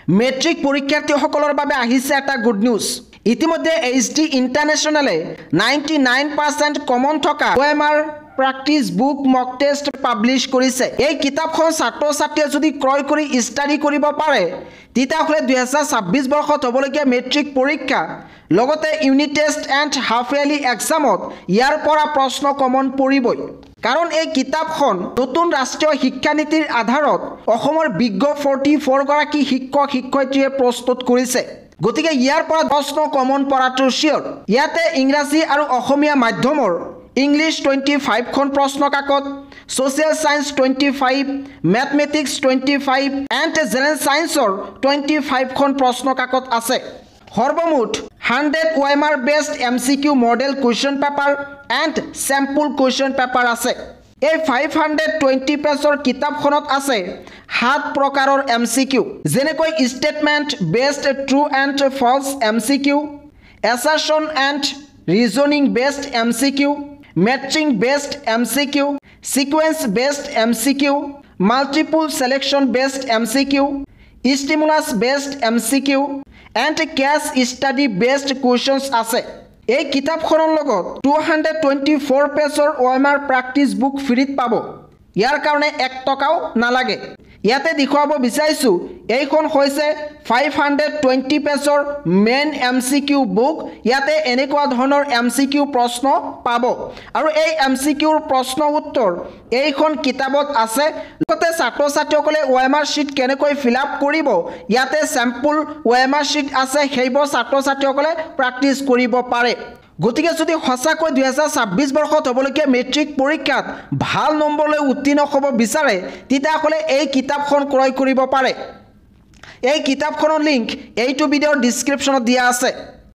matric পৰীক্ষাৰ্থীসকলৰ বাবে আহিছে এটা গুড নিউজ ইতিমধ্যে এইচডি ইন্টাৰনেশ্যনেলে 99% কমন থকা OMR প্ৰেক্টিছ বুক মক টেষ্ট পাবলিশ কৰিছে এই কিতাপখন ছাত্ৰ ছাত্ৰীয়ে যদি ক্ৰয় কৰি ষ্টাডি কৰিব পাৰে তেতিয়াহ'লে 2026 বৰ্ষত হ'বলগীয়া মেট্ৰিক পৰীক্ষা লগতে unit test and half yearly এক্সামত ইয়াৰ পৰা প্ৰশ্ন কমন পৰিবই কাৰণ এই কিতাপখন নতুন ৰাষ্ট্ৰীয় শিক্ষা নীতিৰ আধাৰত অসমৰ বিজ্ঞ 44 গৰাকী শিক্ষক শিক্ষয়িত্ৰীয়ে প্ৰস্তুত কৰিছে গতিকে ইয়াৰ পৰা প্ৰশ্ন কমন পৰাটো চিয়ৰ ইয়াতে ইংৰাজী আৰু অসমীয়া মাধ্যমৰ English 25 খন প্ৰশ্ন কাকত Social Science 25 Mathematics 25 and General Science 25 খন প্ৰশ্ন কাকত আছে সৰ্বমুঠ 100 OMR based MCQ model question paper and sample question paper আছে এই 520 পেজৰ কিতাপখনত আছে 7 প্ৰকাৰৰ MCQ যেনেকৈ statement based true and false MCQ assertion and reasoning based MCQ matching based MCQ sequence based MCQ multiple selection based MCQ stimulus based MCQ and case study based questions আছে এই কিতাপখনৰ লগত 224 পেজৰ OMR প্ৰেক্টিছ বুক ফ্ৰীত পাব ইয়াৰ কাৰণে 1 টকাও নালাগে ইয়াতে দেখুৱাব বিচাৰিছো এইখন হৈছে 520 পেজৰ মেইন MCQ বুক ইয়াতে এনেকুৱা ধৰণৰ MCQ প্ৰশ্ন পাব আৰু এই MCQ ৰ প্ৰশ্ন উত্তৰ এইখন কিতাপত আছে লগতে ছাত্ৰ ছাত্ৰীসকলে OMR শীট কেনেকৈ ফিল আপ কৰিব ইয়াতে স্যাম্পল OMR শীট আছে সেইবোৰ ছাত্ৰ ছাত্ৰীসকলে প্ৰেক্টিছ কৰিব পাৰে গতিকে যদি হসাকৈ 2026 বৰ্ষত হ'বলগীয়া মেট্ৰিক পৰীক্ষাত ভাল নম্বৰলৈ উত্তীৰ্ণ হ'ব বিচাৰে তেতিয়াহ'লে এই কিতাপখন ক্ৰয় কৰিব পাৰে এই কিতাপখনৰ লিংক এইটো ভিডিঅ'ৰ ডেসক্ৰিপচনত দিয়া আছে